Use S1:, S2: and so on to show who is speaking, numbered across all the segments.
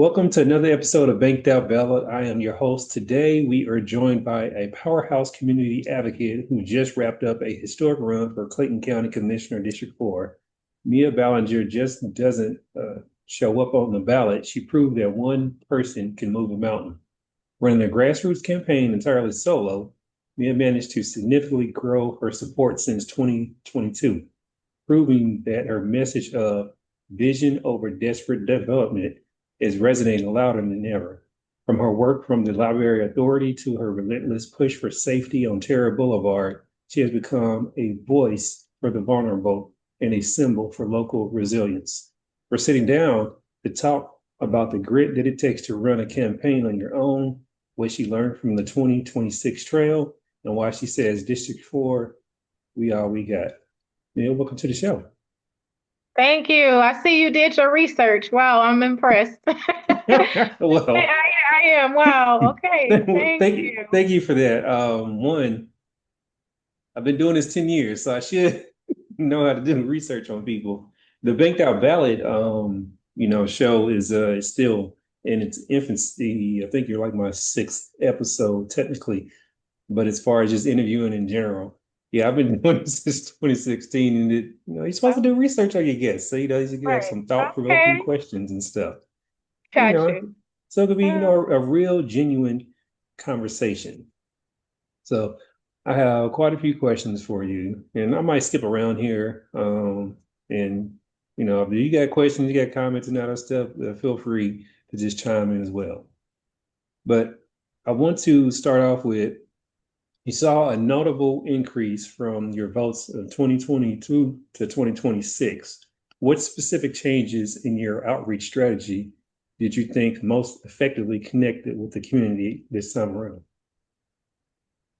S1: Welcome to another episode of Bankedoutt Ballot. I am your host. Today, we are joined by a powerhouse community advocate who just wrapped up a historic run for Clayton County Commissioner, District 4. Meia Ballinger just doesn't show up on the ballot. She proved that one person can move a mountain. Running a grassroots campaign entirely solo, Meia managed to significantly grow her support since 2022, proving that her message of vision over desperate development is resonating louder than ever. From her work from the Library Authority to her relentless push for safety on Tara Blvd, she has become a voice for the vulnerable and a symbol for local resilience. We're sitting down to talk about the grit that it takes to run a campaign on your own, what she learned from the 2026 trail, and why she says District 4, we all we got. Neil, welcome to the show.
S2: Thank you. I see you did your research. Wow, I'm impressed.
S1: Well,
S2: I am. Wow. Okay. Thank
S1: thank you,
S2: you.
S1: thank you for that. One, I've been doing this 10 years, so I should know how to do research on people. The Bankedoutt Ballot, show is still in its infancy. I think you're like my sixth episode technically, but as far as just interviewing in general, yeah, I've been doing this since 2016, and you're supposed to
S2: Oh,
S1: do research on your guests, so you can have
S2: right.
S1: some thought-provoking
S2: Okay.
S1: questions and stuff. You
S2: Got
S1: know,
S2: you.
S1: so it could be,
S2: Uh,
S1: a real genuine conversation. So I have quite a few questions for you, and I might skip around here. And if you got questions, you got comments and all that stuff, feel free to just chime in as well. But I want to start off with you saw a notable increase from your votes of 2022 to 2026. What specific changes in your outreach strategy did you think most effectively connected with the community this time around?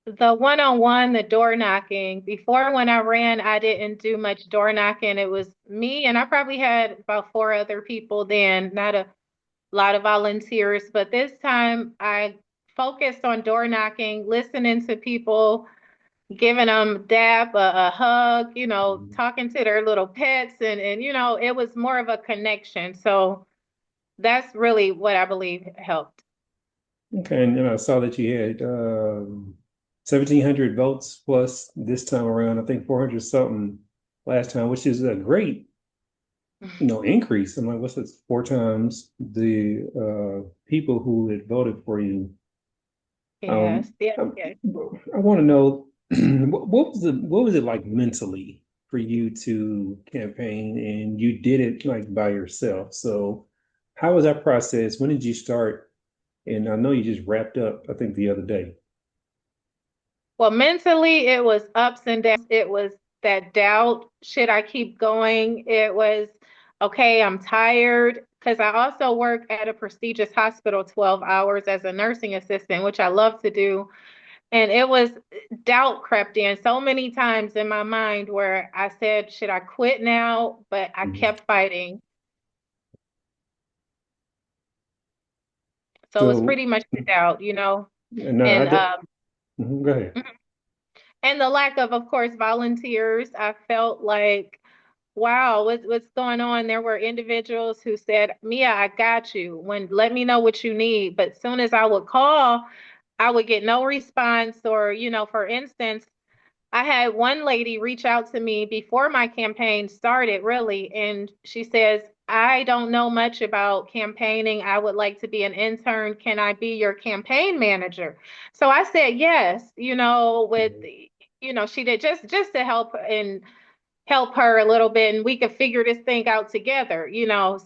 S2: the one-on-one, the door knocking. Before when I ran, I didn't do much door knocking. It was me, and I probably had about four other people then, not a lot of volunteers. But this time I focused on door knocking, listening to people, giving them a hug,
S1: Mhm.
S2: talking to their little pets and it was more of a connection. So that's really what I believe helped.
S1: Okay, and then I saw that you had 1,700 votes plus this time around. I think 400 something last time, which is a great, increase. I'm like, what's this? Four times the people who had voted for you.
S2: Yes,
S1: Um,
S2: yes,
S1: I,
S2: yes.
S1: I want to know what was it like mentally for you to campaign, and you did it like by yourself. So how was that process? When did you start? And I know you just wrapped up, I think the other day.
S2: Well, mentally, it was ups and downs. It was that doubt. Should I keep going? It was, okay, I'm tired. Because I also work at a prestigious hospital 12 hours as a nursing assistant, which I love to do. And it was doubt crept in so many times in my mind where I said, should I quit now? But I
S1: Mhm.
S2: kept fighting. So it was
S1: So
S2: pretty much the doubt.
S1: no,
S2: And
S1: go ahead.
S2: mhm. And the lack of course, volunteers. I felt like, wow, what's going on? There were individuals who said, Mia, I got you. When let me know what you need. But as soon as I would call, I would get no response. Or for instance, I had one lady reach out to me before my campaign started, really, and she says, I don't know much about campaigning. I would like to be an intern. Can I be your campaign manager? So I said yes, she did just to help her a little bit and we could figure this thing out together.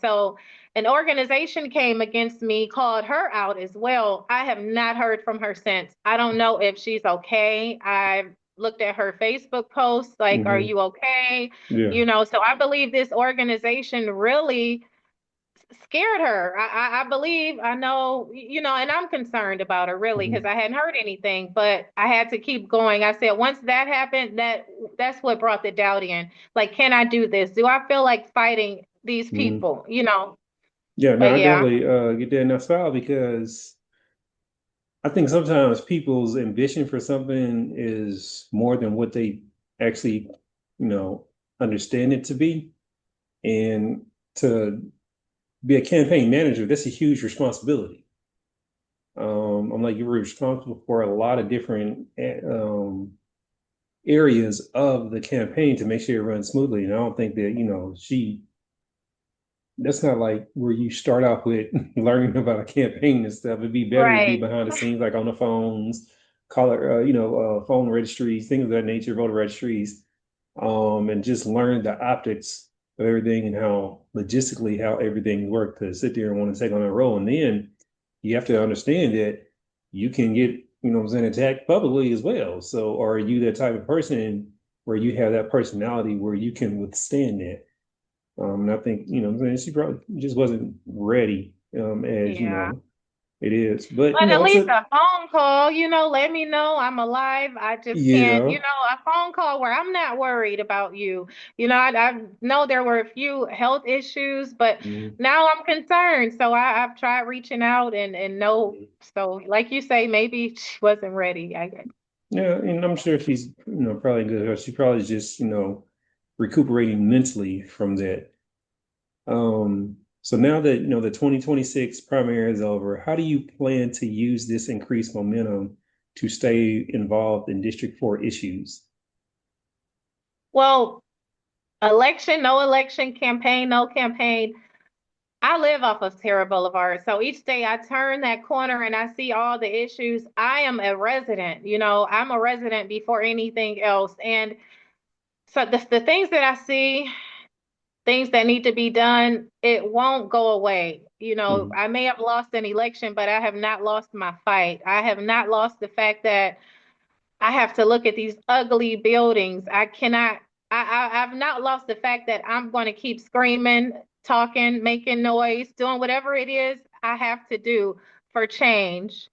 S2: So an organization came against me, called her out as well. I have not heard from her since. I don't know if she's okay. I've looked at her Facebook posts, like, are
S1: Hmm.
S2: you okay?
S1: Yeah.
S2: So I believe this organization really scared her. I believe, I know, and I'm concerned about her really because
S1: Hmm.
S2: I hadn't heard anything, but I had to keep going. I said, once that happened, that's what brought the doubt in. Like, can I do this? Do I feel like fighting these
S1: Hmm.
S2: people?
S1: Yeah, no,
S2: But
S1: I
S2: yeah.
S1: definitely get that in that style because I think sometimes people's ambition for something is more than what they actually, you know, understand it to be. And to be a campaign manager, that's a huge responsibility. I'm like, you were responsible for a lot of different areas of the campaign to make sure it runs smoothly. And I don't think that, that's not like where you start off with learning about a campaign and stuff. It'd be better to be
S2: Right.
S1: behind the scenes, like on the phones, phone registries, things of that nature, voter registries, and just learn the optics of everything and how logistically how everything worked to sit there and want to take on that role. And then you have to understand that you can get, attacked publicly as well. So are you that type of person where you have that personality where you can withstand that? And I think, she probably just wasn't ready, as,
S2: Yeah.
S1: it is. But,
S2: But at least
S1: so,
S2: a phone call, let me know I'm alive. I just can't,
S1: yeah.
S2: a phone call where I'm not worried about you. I know there were a few health issues, but
S1: Mhm.
S2: now I'm concerned. So I've tried reaching out and no.
S1: Mhm.
S2: So like you say, maybe she wasn't ready. I guess.
S1: Yeah, and I'm sure she's, probably good. She probably just, recuperating mentally from that. So now that, the 2026 primary is over, how do you plan to use this increased momentum to stay involved in District 4 issues?
S2: Well, election, no election, campaign, no campaign. I live off of Tara Boulevard. So each day I turn that corner and I see all the issues. I am a resident, I'm a resident before anything else. And so the things that I see, things that need to be done, it won't go away.
S1: Mhm.
S2: I may have lost an election, but I have not lost my fight. I have not lost the fact that I have to look at these ugly buildings. I cannot, I've not lost the fact that I'm going to keep screaming, talking, making noise, doing whatever it is I have to do for change.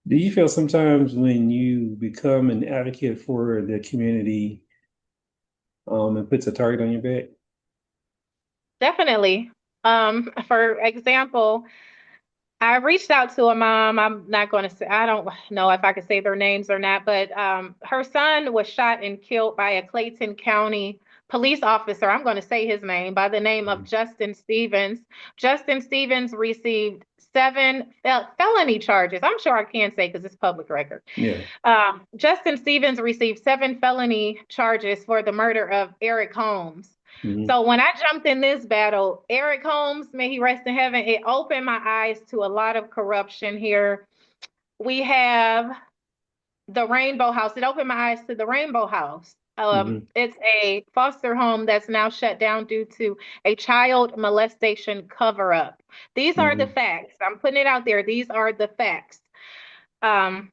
S1: Do you feel sometimes when you become an advocate for the community, it puts a target on your back?
S2: Definitely. For example, I reached out to a mom. I'm not going to say, I don't know if I could say their names or not, but her son was shot and killed by a Clayton County police officer. I'm going to say his name by the name of
S1: Mhm.
S2: Justin Stevens. Justin Stevens received seven felony charges. I'm sure I can say because it's public record.
S1: Yeah.
S2: Justin Stevens received seven felony charges for the murder of Eric Holmes.
S1: Hmm.
S2: So when I jumped in this battle, Eric Holmes, may he rest in heaven, it opened my eyes to a lot of corruption here. We have the Rainbow House. It opened my eyes to the Rainbow House.
S1: Hmm.
S2: It's a foster home that's now shut down due to a child molestation cover up. These are the
S1: Hmm.
S2: facts. I'm putting it out there. These are the facts. Um,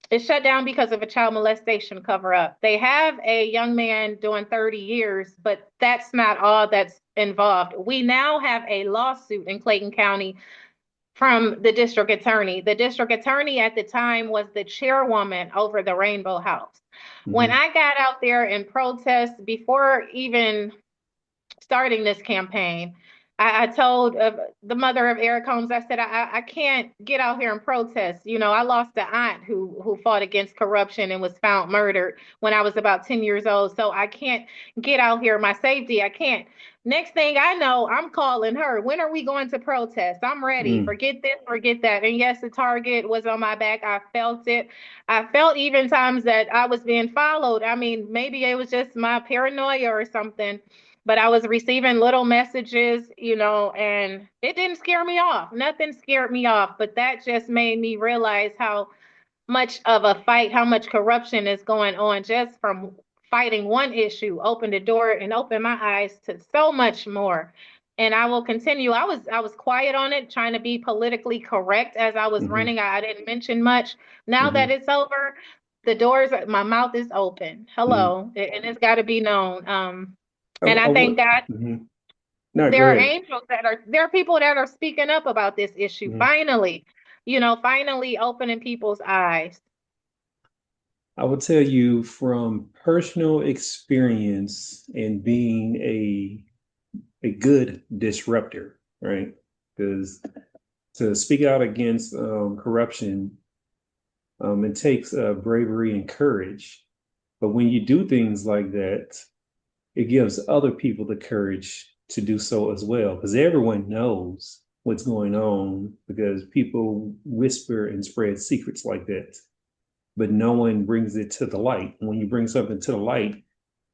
S2: it's shut down because of a child molestation cover up. They have a young man doing 30 years, but that's not all that's involved. We now have a lawsuit in Clayton County from the district attorney. The district attorney at the time was the chairwoman over the Rainbow House. When
S1: Hmm.
S2: I got out there and protest before even starting this campaign, I told the mother of Eric Holmes, I said, I can't get out here and protest. I lost an aunt who fought against corruption and was found murdered when I was about 10 years old. So I can't get out here. My safety, I can't. Next thing I know, I'm calling her. When are we going to protest? I'm ready.
S1: Hmm.
S2: Forget this, forget that. And yes, the target was on my back. I felt it. I felt even times that I was being followed. I mean, maybe it was just my paranoia or something, but I was receiving little messages, and it didn't scare me off. Nothing scared me off, but that just made me realize how much of a fight, how much corruption is going on just from fighting one issue, opened the door and opened my eyes to so much more. And I will continue. I was quiet on it, trying to be politically correct as I was
S1: Hmm.
S2: running. I didn't mention much. Now that
S1: Hmm.
S2: it's over, the doors, my mouth is open.
S1: Hmm.
S2: Hello, and it's got to be known. And I
S1: I
S2: thank
S1: would.
S2: God
S1: Mhm. No, go
S2: there are
S1: ahead.
S2: angels there are people that are speaking up about this issue.
S1: Mhm.
S2: Finally, finally opening people's eyes.
S1: I will tell you from personal experience and being a good disruptor, right? Because to speak out against corruption, it takes bravery and courage. But when you do things like that, it gives other people the courage to do so as well, because everyone knows what's going on because people whisper and spread secrets like that, but no one brings it to the light. When you bring something to the light,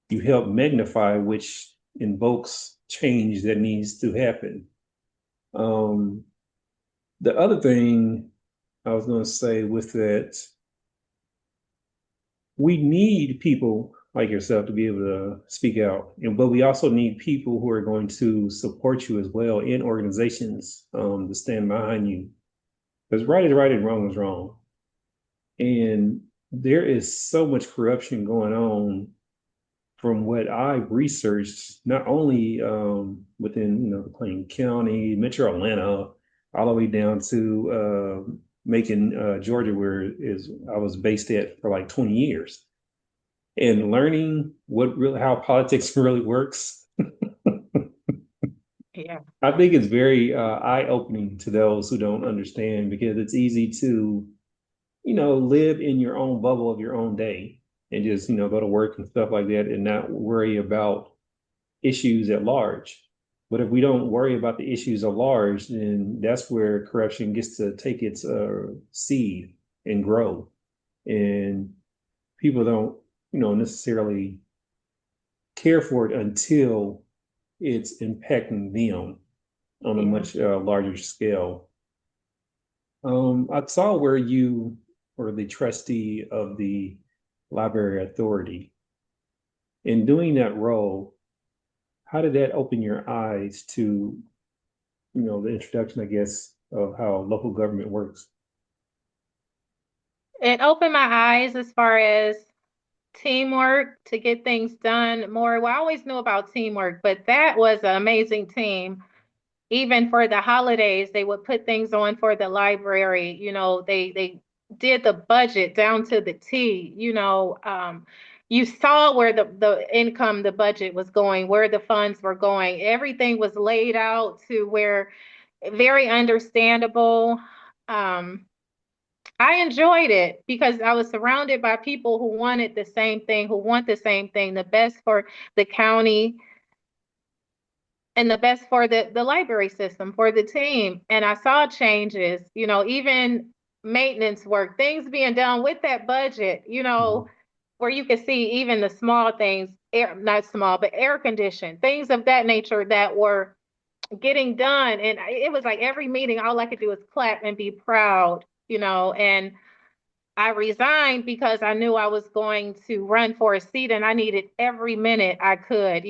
S1: you help magnify, which invokes change that needs to happen. Um, the other thing I was going to say with that, we need people like yourself to be able to speak out, but we also need people who are going to support you as well in organizations to stand behind you. Because right is right and wrong is wrong. And there is so much corruption going on from what I've researched, not only within the Clayton County, Metro Atlanta, all the way down to Macon, Georgia, where is I was based at for like 20 years, and learning what really how politics really works.
S2: Yeah.
S1: I think it's very eye-opening to those who don't understand because it's easy to live in your own bubble of your own day and just, go to work and stuff like that and not worry about issues at large. But if we don't worry about the issues at large, then that's where corruption gets to take its seed and grow. And people don't, necessarily care for it until it's impacting them on a
S2: Yeah.
S1: much larger scale. I saw where you were the trustee of the library authority. In doing that role, how did that open your eyes to, the introduction, I guess, of how local government works?
S2: It opened my eyes as far as teamwork to get things done more. Well, I always knew about teamwork, but that was an amazing team. Even for the holidays, they would put things on for the library. They did the budget down to the T. You saw where the income, the budget was going, where the funds were going. Everything was laid out to where very understandable. Um, I enjoyed it because I was surrounded by people who wanted the same thing, who want the same thing, the best for the county and the best for the library system, for the team. And I saw changes, even maintenance work, things being done with that budget,
S1: Mhm.
S2: where you could see even the small things, not small, but air conditioned, things of that nature that were getting done. And it was like every meeting, all I could do was clap and be proud, and I resigned because I knew I was going to run for a seat and I needed every minute I could,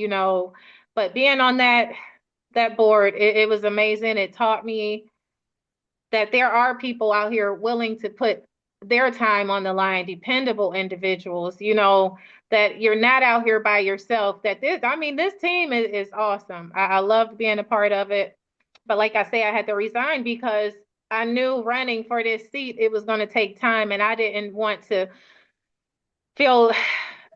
S2: but being on that board, it was amazing. It taught me that there are people out here willing to put their time on the line, dependable individuals, that you're not out here by yourself. This team is awesome. I loved being a part of it. But like I say, I had to resign because I knew running for this seat, it was going to take time and I didn't want to feel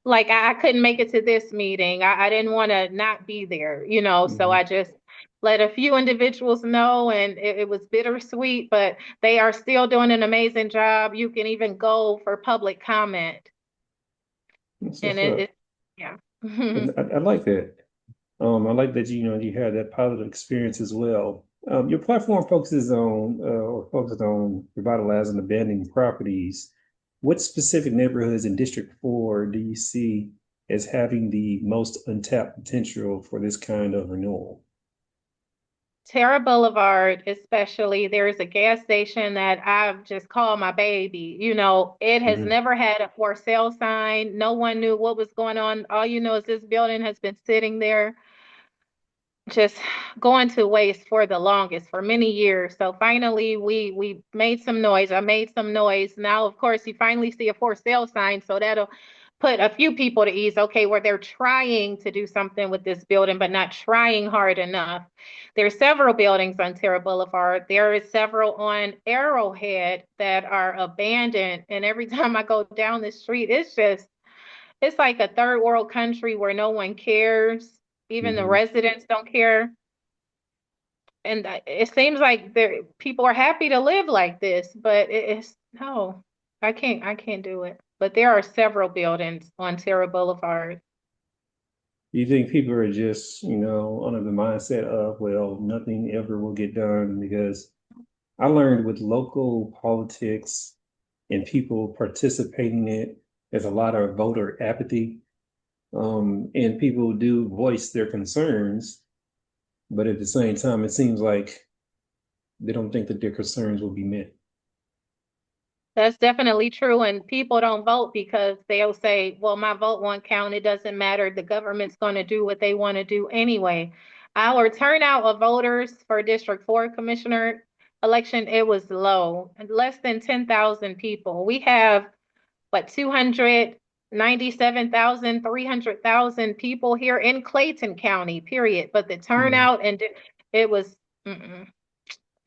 S2: like I couldn't make it to this meeting. I didn't want to not be there, so
S1: Mhm.
S2: I just let a few individuals know, and it was bittersweet, but they are still doing an amazing job. You can even go for public comment,
S1: That's
S2: and
S1: what's up.
S2: yeah.
S1: I like that. I like that you had that positive experience as well. Your platform focuses on or focuses on revitalizing abandoned properties. What specific neighborhoods in District 4 do you see as having the most untapped potential for this kind of renewal?
S2: Tara Boulevard, especially, there's a gas station that I've just called my baby. It has
S1: Mhm.
S2: never had a for sale sign. No one knew what was going on. All you know is this building has been sitting there just going to waste for the longest, for many years. So finally we made some noise. I made some noise. Now, of course, you finally see a for sale sign, so that'll put a few people to ease, okay, where they're trying to do something with this building, but not trying hard enough. There's several buildings on Terra Boulevard. There is several on Arrowhead that are abandoned. And every time I go down the street, it's like a third world country where no one cares. Even the
S1: Mhm.
S2: residents don't care. And it seems like people are happy to live like this, but it's no, I can't do it. But there are several buildings on Terra Boulevard.
S1: Do you think people are just, under the mindset of, well, nothing ever will get done? Because I learned with local politics and people participating in it, there's a lot of voter apathy. And people do voice their concerns, but at the same time, it seems like they don't think that their concerns will be met.
S2: That's definitely true. And people don't vote because they'll say, well, my vote won't count. It doesn't matter. The government's going to do what they want to do anyway. Our turnout of voters for District 4 Commissioner election, it was low, less than 10,000 people. We have, what, 297,000, 300,000 people here in Clayton County, period. But the
S1: Mm,
S2: turnout and it was, mm-mm.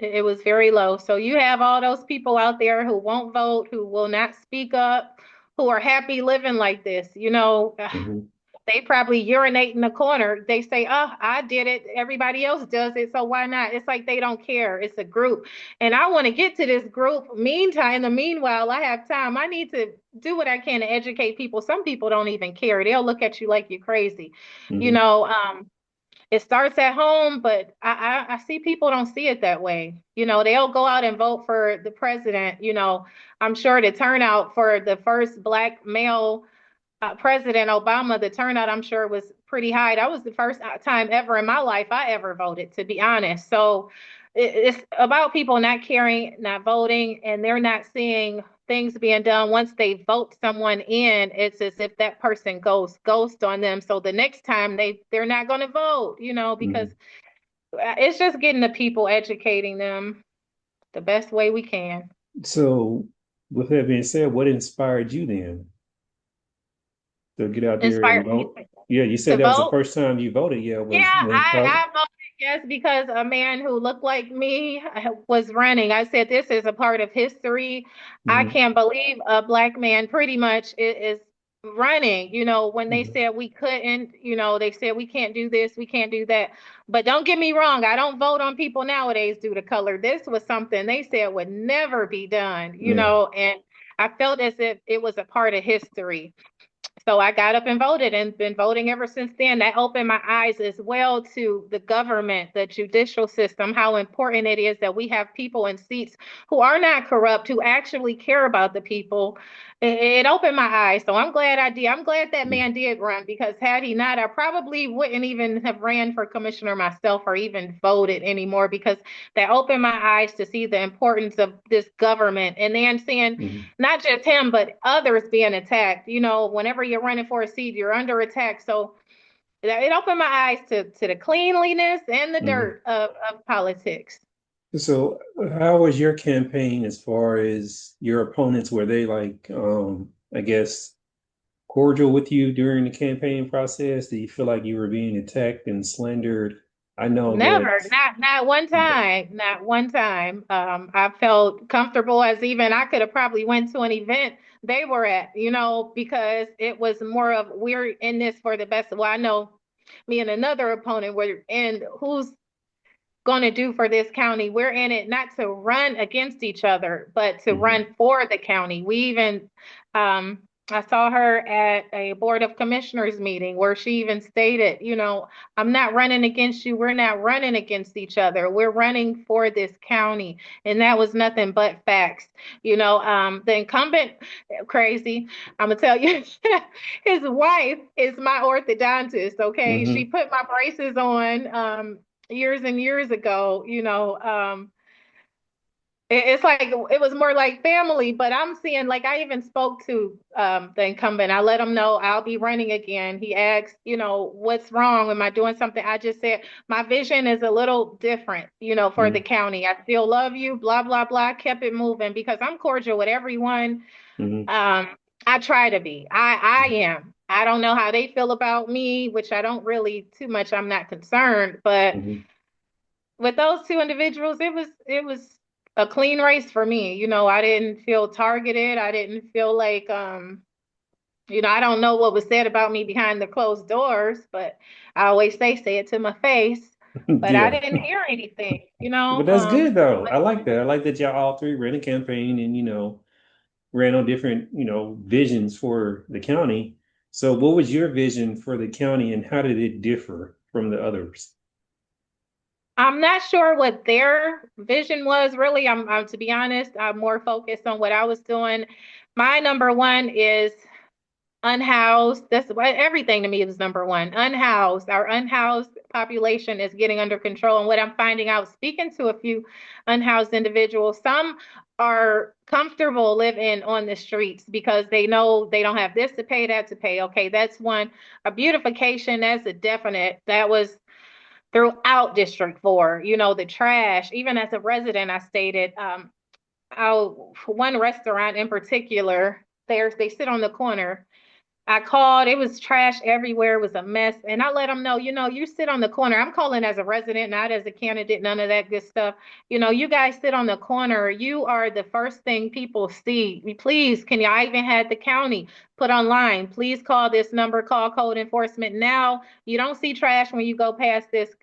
S2: It was very low. So you have all those people out there who won't vote, who will not speak up, who are happy living like this.
S1: mhm,
S2: They probably urinate in the corner. They say, "Oh, I did it. Everybody else does it, so why not?" It's like they don't care. It's a group, and I want to get to this group. Meantime, in the meanwhile, I have time. I need to do what I can to educate people. Some people don't even care. They'll look at you like you're crazy. You
S1: mhm,
S2: know, it starts at home, but I see people don't see it that way. They'll go out and vote for the president. I'm sure the turnout for the first black male President Obama, the turnout, I'm sure, was pretty high. That was the first time ever in my life I ever voted, to be honest. So it's about people not caring, not voting, and they're not seeing things being done. Once they vote someone in, it's as if that person goes ghost on them. So the next time they're not going to vote, because
S1: mhm.
S2: it's just getting the people, educating them the best way we can.
S1: So, with that being said, what inspired you then to get out there and
S2: Inspired me
S1: vote? Yeah, you
S2: to
S1: said that was the
S2: vote.
S1: first time you voted. Yeah,
S2: Yeah,
S1: was when college.
S2: I voted yes because a man who looked like me was running. I said, this is a part of history. I
S1: Hmm.
S2: can't believe a black man pretty much is running. When they
S1: Hmm.
S2: said we couldn't, they said we can't do this, we can't do that. But don't get me wrong, I don't vote on people nowadays due to color. This was something they said would never be done,
S1: Yeah.
S2: and I felt as if it was a part of history. So I got up and voted and been voting ever since then. That opened my eyes as well to the government, the judicial system, how important it is that we have people in seats who are not corrupt, who actually care about the people. It opened my eyes. So I'm glad I did. I'm glad that man did run because had he not, I probably wouldn't even have ran for commissioner myself or even voted anymore because that opened my eyes to see the importance of this government and then seeing
S1: Hmm.
S2: not just him, but others being attacked. Whenever you're running for a seat, you're under attack. So it opened my eyes to the cleanliness and the
S1: Hmm.
S2: dirt of politics.
S1: So, how was your campaign as far as your opponents? Were they like, I guess, cordial with you during the campaign process? Do you feel like you were being attacked and slandered? I know
S2: Never,
S1: that.
S2: not one
S1: Yeah.
S2: time, not one time. I felt comfortable as even I could have probably went to an event they were at, because it was more of we're in this for the best. Well, I know me and another opponent were in who's going to do for this county. We're in it not to run against each other, but to
S1: Hmm.
S2: run for the county. We even, I saw her at a Board of Commissioners meeting where she even stated, I'm not running against you. We're not running against each other. We're running for this county. And that was nothing but facts. The incumbent, crazy, I'm going to tell you, his wife is my orthodontist, okay? She
S1: Hmm.
S2: put my braces on. Years and years ago, it's like it was more like family, but I'm seeing like I even spoke to the incumbent. I let him know I'll be running again. He asked, what's wrong? Am I doing something? I just said my vision is a little different, for the county. I still love you, blah, blah, blah. Kept it moving because I'm cordial with everyone.
S1: Hmm.
S2: Um, I try to be. I am. I don't know how they feel about me, which I don't really too much. I'm not concerned, but
S1: Hmm.
S2: with those two individuals, it was a clean race for me. I didn't feel targeted. I didn't feel like I don't know what was said about me behind the closed doors, but I always say it to my face. But I
S1: Yeah.
S2: didn't hear anything,
S1: But that's good though.
S2: but
S1: I like that. I like that y'all all three ran a campaign and, ran on different, visions for the county. So what was your vision for the county and how did it differ from the others?
S2: I'm not sure what their vision was really. To be honest, I'm more focused on what I was doing. My number one is unhoused. That's what everything to me is number one. Unhoused. Our unhoused population is getting under control. And what I'm finding out, speaking to a few unhoused individuals, some are comfortable living on the streets because they know they don't have this to pay, that to pay. Okay, that's one. A beautification, that's a definite. That was throughout District 4. The trash, even as a resident, I stated, one restaurant in particular, they sit on the corner. I called, it was trash everywhere, it was a mess. And I let them know, you sit on the corner. I'm calling as a resident, not as a candidate, none of that good stuff. You guys sit on the corner. You are the first thing people see. Please, I even had the county put online, please call this number, call code enforcement. Now, you don't see trash when you go past this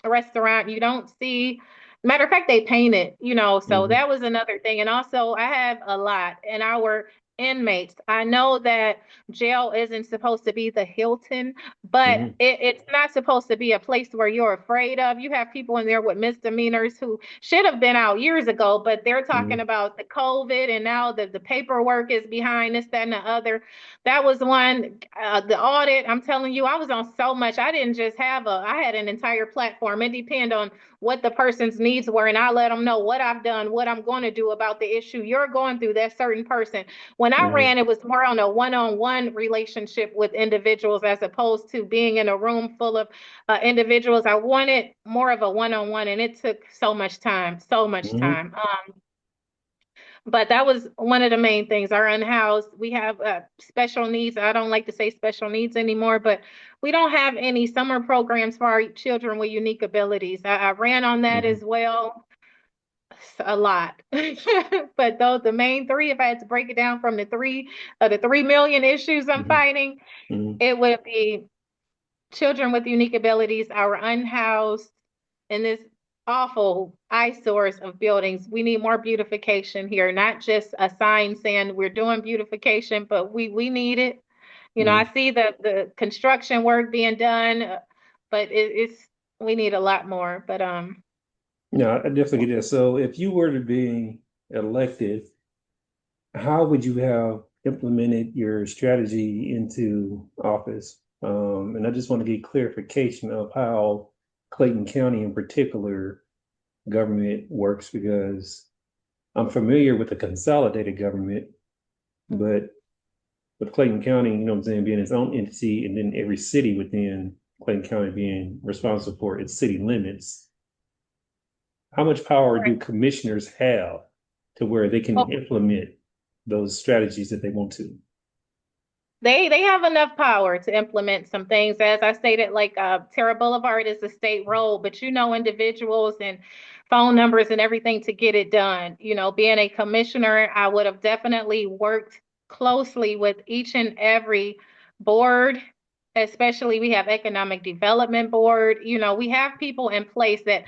S2: restaurant. You don't see, matter of fact, they paint it, so
S1: Hmm.
S2: that was another thing. And also, I have a lot in our inmates. I know that jail isn't supposed to be the Hilton, but
S1: Hmm.
S2: it's not supposed to be a place where you're afraid of. You have people in there with misdemeanors who should have been out years ago, but they're talking
S1: Hmm.
S2: about the COVID and now the paperwork is behind this, that, and the other. That was one, the audit. I'm telling you, I was on so much. I didn't just I had an entire platform. It depended on what the person's needs were, and I let them know what I've done, what I'm going to do about the issue you're going through, that certain person. When I
S1: Hmm.
S2: ran, it was more on a one-on-one relationship with individuals as opposed to being in a room full of individuals. I wanted more of a one-on-one, and it took so much time, so much
S1: Hmm.
S2: time. But that was one of the main things. Our unhoused, we have special needs. I don't like to say special needs anymore, but we don't have any summer programs for our children with unique abilities. I ran on that
S1: Hmm.
S2: as well, a lot. But those the main three, if I had to break it down from the 3 million issues I'm
S1: Hmm.
S2: fighting,
S1: Hmm.
S2: it would be children with unique abilities, our unhoused, and this awful eyesores of buildings. We need more beautification here, not just a sign saying we're doing beautification, but we need it. I see the construction work being done, but it's we need a lot more. But
S1: Yeah, I definitely get that. So if you were to be elected, how would you have implemented your strategy into office? And I just want to get clarification of how Clayton County in particular government works because I'm familiar with the consolidated government, but with Clayton County, you know what I'm saying, being its own entity and then every city within Clayton County being responsible for its city limits, how much power do commissioners have to where they can
S2: well,
S1: implement those strategies that they want to?
S2: they have enough power to implement some things. As I stated, like Tara Boulevard is a state road, but individuals and phone numbers and everything to get it done. Being a commissioner, I would have definitely worked closely with each and every board. Especially, we have economic development board. We have people in place that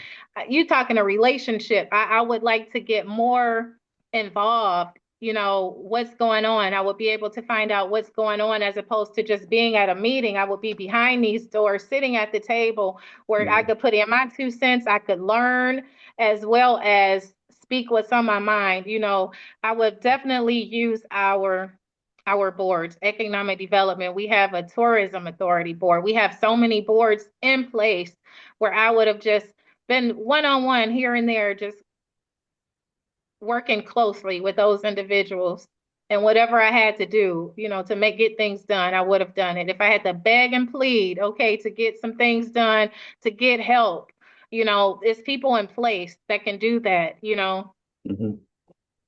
S2: you talking a relationship. I would like to get more involved, what's going on. I would be able to find out what's going on as opposed to just being at a meeting. I would be behind these doors, sitting at the table where I
S1: Mm-hmm.
S2: could put in my 2 cents. I could learn as well as speak what's on my mind. I would definitely use our boards, economic development. We have a tourism authority board. We have so many boards in place where I would have just been one-on-one here and there, just working closely with those individuals, and whatever I had to do, to get things done, I would have done it. If I had to beg and plead, okay, to get some things done, to get help, it's people in place that can do that.
S1: Mm-hmm.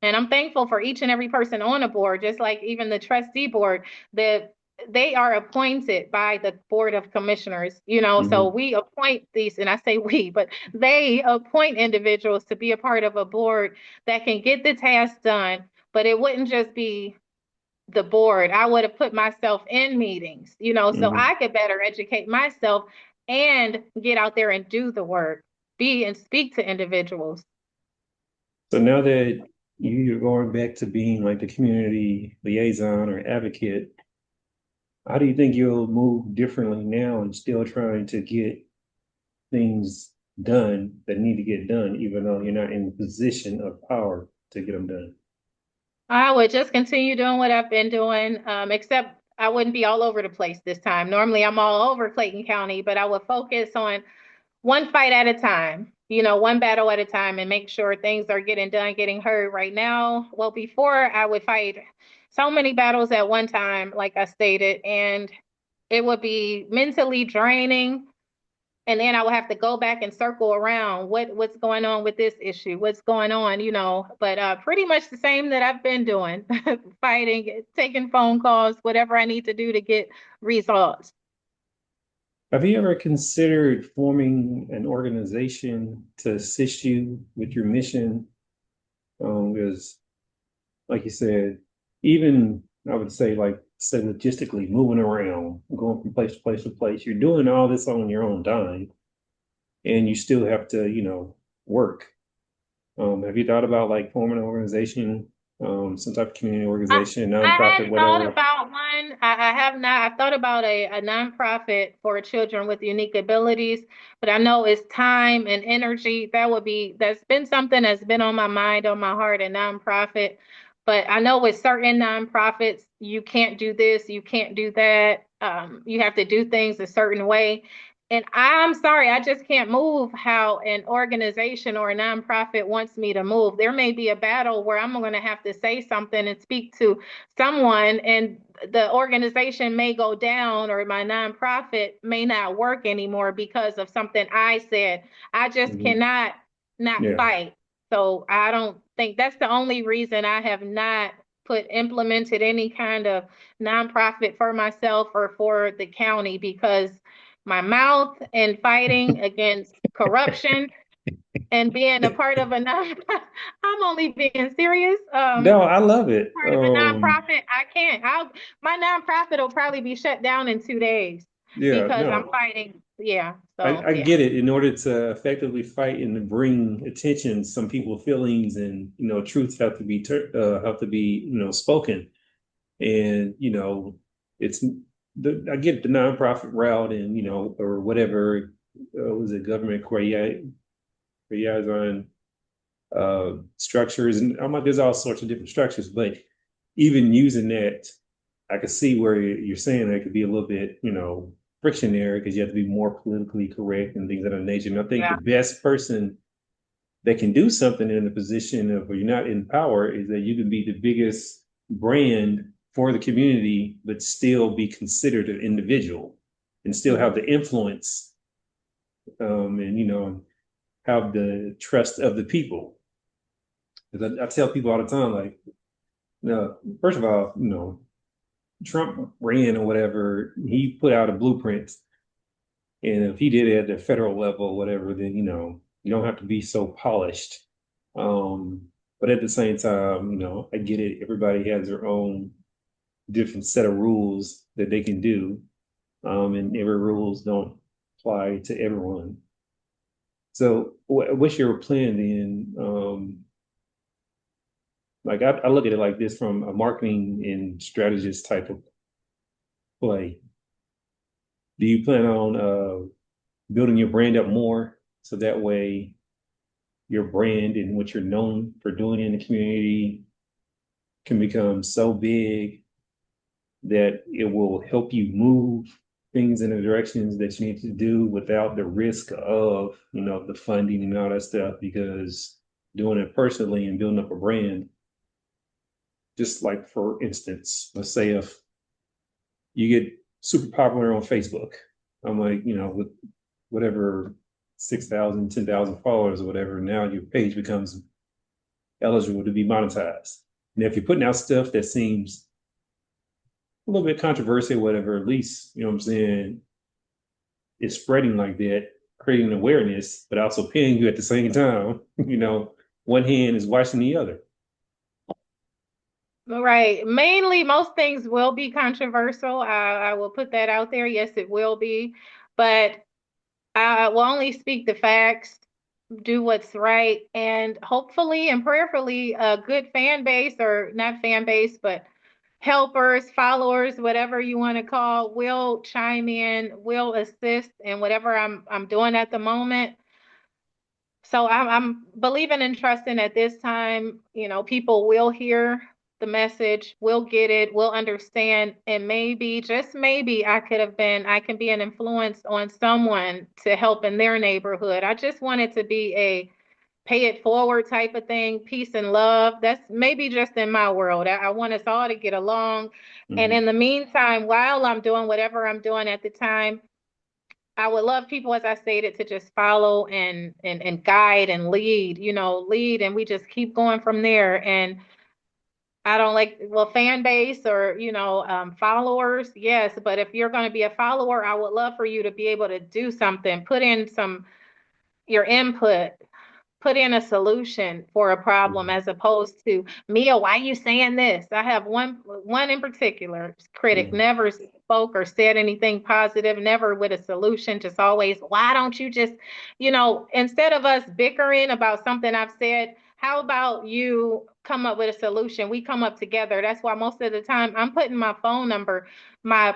S2: And I'm thankful for each and every person on the board, just like even the trustee board, that they are appointed by the Board of Commissioners, so
S1: Mm-hmm.
S2: we appoint these, and I say we, but they appoint individuals to be a part of a board that can get the task done, but it wouldn't just be the board. I would have put myself in meetings, so
S1: Mm-hmm.
S2: I could better educate myself and get out there and do the work, be and speak to individuals.
S1: So now that you're going back to being like the community liaison or advocate, How do you think you'll move differently now and still trying to get things done that need to get done, even though you're not in the position of power to get them done?
S2: I would just continue doing what I've been doing, except I wouldn't be all over the place this time. Normally, I'm all over Clayton County, but I would focus on one fight at a time, one battle at a time, and make sure things are getting done, getting heard right now. Well, before I would fight so many battles at one time, like I stated, and it would be mentally draining. And then I would have to go back and circle around what's going on with this issue, what's going on, but pretty much the same that I've been doing, fighting, taking phone calls, whatever I need to do to get results.
S1: Have you ever considered forming an organization to assist you with your mission? Because, like you said, even I would say, like, say logistically, moving around, going from place to place to place, you're doing all this on your own dime, and you still have to, work. Have you thought about like forming an organization, some type of community
S2: I,
S1: organization,
S2: I
S1: nonprofit,
S2: had thought
S1: whatever?
S2: about one. I have not. I've thought about a nonprofit for children with unique abilities, but I know it's time and energy. That's been something that's been on my mind, on my heart, a nonprofit. But I know with certain nonprofits, you can't do this, you can't do that. You have to do things a certain way. And I'm sorry, I just can't move how an organization or a nonprofit wants me to move. There may be a battle where I'm going to have to say something and speak to someone, and the organization may go down or my nonprofit may not work anymore because of something I said. I just
S1: Mhm.
S2: cannot not
S1: Yeah.
S2: fight. So I don't think that's the only reason I have not implemented any kind of nonprofit for myself or for the county, because my mouth and fighting against corruption and being a part of a non I'm only being serious.
S1: No, I love it.
S2: Part of a nonprofit, I can't. My nonprofit will probably be shut down in 2 days
S1: Yeah,
S2: because I'm
S1: no,
S2: fighting. Yeah.
S1: I,
S2: So
S1: I
S2: yeah.
S1: get it. In order to effectively fight and to bring attention, some people's feelings and truths have to be spoken. And it's I get the nonprofit route and or whatever was it government liaison structures, and I'm like, there's all sorts of different structures, but even using that, I could see where you're saying there could be a little bit, friction there because you have to be more politically correct and things of that nature. And I think the
S2: Yeah.
S1: best person that can do something in a position of where you're not in power is that you can be the biggest brand for the community, but still be considered an individual and still have
S2: Mhm.
S1: the influence, and have the trust of the people. Because I tell people all the time, like, first of all, Trump ran or whatever, he put out a blueprint. And if he did it at the federal level or whatever, then, you don't have to be so polished. But at the same time, I get it. Everybody has their own different set of rules that they can do. And every rules don't apply to everyone. So what's your plan then? Like I look at it like this from a marketing and strategist type of play. Do you plan on building your brand up more so that way your brand and what you're known for doing in the community can become so big that it will help you move things in the directions that you need to do without the risk of, the funding and all that stuff? Because doing it personally and building up a brand, just like for instance, let's say if you get super popular on Facebook, I'm like, with whatever 6,000, 10,000 followers or whatever, now your page becomes eligible to be monetized. And if you're putting out stuff that seems a little bit controversial, whatever, at least, you know what I'm saying, it's spreading like that, creating awareness, but also paying you at the same time. One hand is watching the other.
S2: Right. Mainly, most things will be controversial. I will put that out there. Yes, it will be, but I will only speak the facts, do what's right, and hopefully and prayerfully a good fan base, or not fan base, but helpers, followers, whatever you want to call, will chime in, will assist in whatever I'm doing at the moment. So I'm believing and trusting at this time, people will hear the message, will get it, will understand, and maybe, just maybe, I can be an influence on someone to help in their neighborhood. I just want it to be a pay it forward type of thing, peace and love. That's maybe just in my world. I want us all to get along. And
S1: Hmm.
S2: in the meantime, while I'm doing whatever I'm doing at the time, I would love people, as I stated, to just follow and guide and lead, lead, and we just keep going from there. And I don't like, well, fan base or, followers, yes, but if you're going to be a follower, I would love for you to be able to do something, put in your input, put in a solution for a problem, as opposed to, Mia, why are you saying this? I have one in particular critic,
S1: Hmm.
S2: never spoke or said anything positive, never with a solution, just always, why don't you just, instead of us bickering about something I've said, how about you come up with a solution? We come up together. That's why most of the time I'm putting my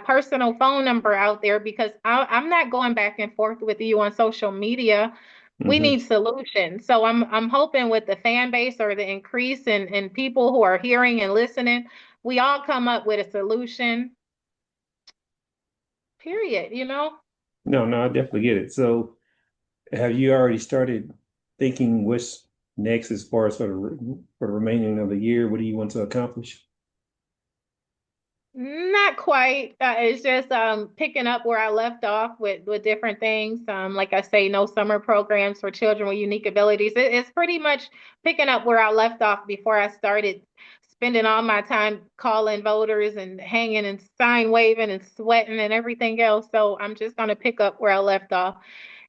S2: personal phone number out there, because I'm not going back and forth with you on social media. We
S1: Hmm.
S2: need solutions. So I'm hoping with the fan base or the increase in people who are hearing and listening, we all come up with a solution, period.
S1: No, no, I definitely get it. So, have you already started thinking what's next as far as for the remaining of the year? What do you want to accomplish?
S2: Not quite. It's just picking up where I left off with different things. Like I say, no summer programs for children with unique abilities. It's pretty much picking up where I left off before I started spending all my time calling voters and hanging and sign waving and sweating and everything else. So I'm just gonna pick up where I left off.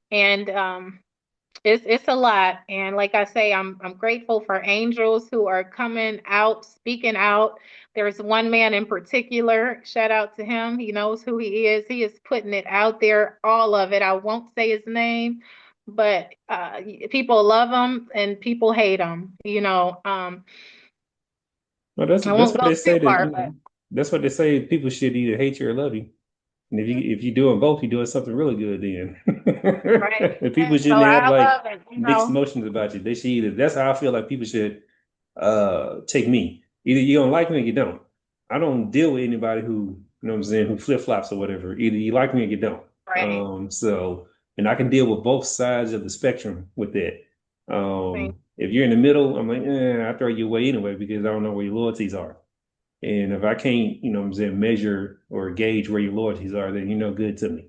S2: And it's a lot, and like I say, I'm grateful for angels who are coming out, speaking out. There's one man in particular, shout out to him. He knows who he is. He is putting it out there, all of it. I won't say his name, but people love him and people hate him.
S1: Well, that's
S2: I
S1: that's
S2: won't
S1: what
S2: go
S1: they
S2: too
S1: say that
S2: far, but
S1: that's what they say. People should either hate you or love you. And if you're doing both, you're doing something really good then.
S2: right.
S1: And people
S2: Yeah, so
S1: shouldn't have
S2: I
S1: like
S2: love it.
S1: mixed emotions about you. They should either that's how I feel like people should take me. Either you don't like me or you don't. I don't deal with anybody who, you know what I'm saying, who flip-flops or whatever. Either you like me or you don't.
S2: Right.
S1: So and I can deal with both sides of the spectrum with that.
S2: Thank
S1: If you're in the middle, I'm like, I throw you away anyway because I don't know where your loyalties are. And if I can't, you know what I'm saying, measure or gauge where your loyalties are, then you're no good to me.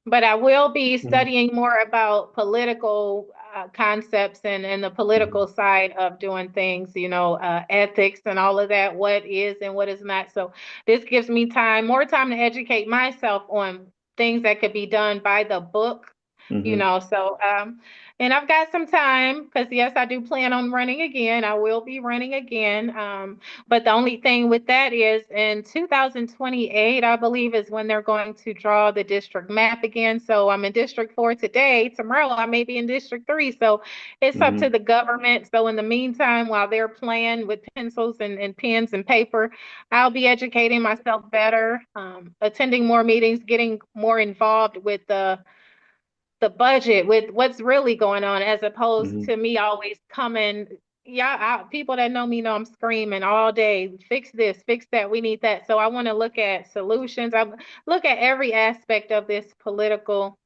S2: But I will be
S1: Mhm.
S2: studying more about political concepts and the
S1: Mhm.
S2: political side of doing things, ethics and all of that, what is and what is not. So this gives me more time to educate myself on things that could be done by the book,
S1: Mhm.
S2: and I've got some time because yes, I do plan on running again. I will be running again. But the only thing with that is in 2028, I believe, is when they're going to draw the district map again. So I'm in District 4 today. Tomorrow I may be in District 3. So it's up to
S1: Mhm.
S2: the government. So in the meantime, while they're playing with pencils and pens and paper, I'll be educating myself better, attending more meetings, getting more involved with the budget, with what's really going on, as opposed
S1: Mhm.
S2: to me always coming. Yeah, people that know me know I'm screaming all day, fix this, fix that, we need that. So I want to look at solutions. I look at every aspect of this political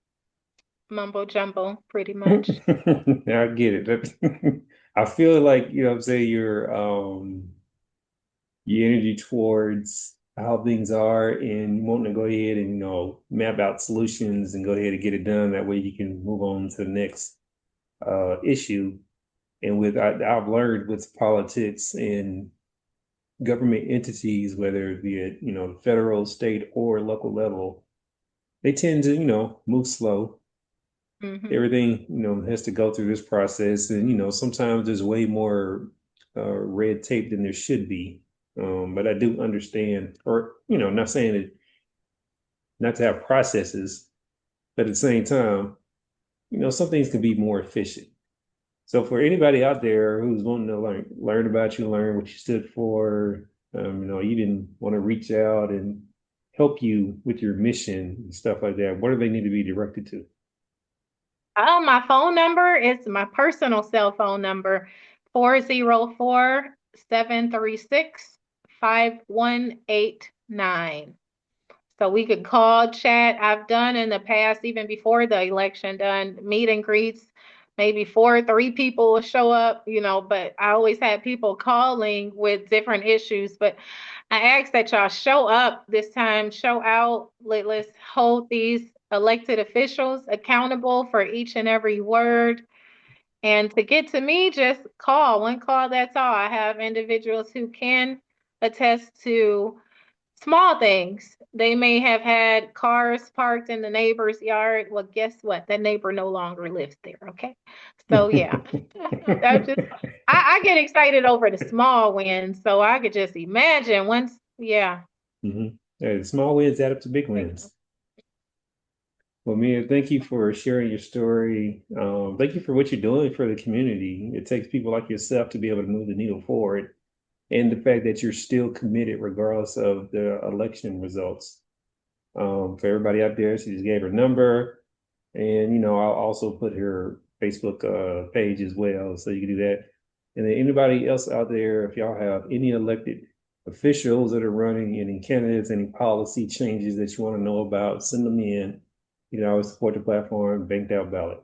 S2: mumbo jumbo, pretty much.
S1: I get it. I feel like, you know what I'm saying, your energy towards how things are and you want to go ahead and, map out solutions and go ahead and get it done. That way you can move on to the next issue. And I've learned with politics and government entities, whether it be at, federal, state, or local level, they tend to, move slow.
S2: Hmm.
S1: Everything, has to go through this process. And, sometimes there's way more red tape than there should be. But I do understand, or, not saying it not to have processes, but at the same time, some things can be more efficient. So for anybody out there who's wanting to learn about you, learn what you stood for, You didn't want to reach out and help you with your mission and stuff like that, what do they need to be directed to?
S2: Oh, my phone number is my personal cell phone number, 404-736-5189. So we could call, chat. I've done in the past, even before the election, done meet and greets. Maybe 3 people will show up, but I always had people calling with different issues. But I ask that y'all show up this time, show out. Let's hold these elected officials accountable for each and every word. And to get to me, just call. One call, that's all. I have individuals who can attest to small things. They may have had cars parked in the neighbor's yard. Well, guess what? That neighbor no longer lives there. Okay. So yeah, I get excited over the small wins. So I could just imagine once, yeah.
S1: Yeah, the small wins add up to big wins. Well, Mia, thank you for sharing your story. Thank you for what you're doing for the community. It takes people like yourself to be able to move the needle forward, and the fact that you're still committed regardless of the election results. For everybody out there, she just gave her number, and I'll also put her Facebook page as well, so you can do that. And then anybody else out there, if y'all have any elected officials that are running, any candidates, any policy changes that you want to know about, send them in. You can always support the platform, Bankedoutt Ballot.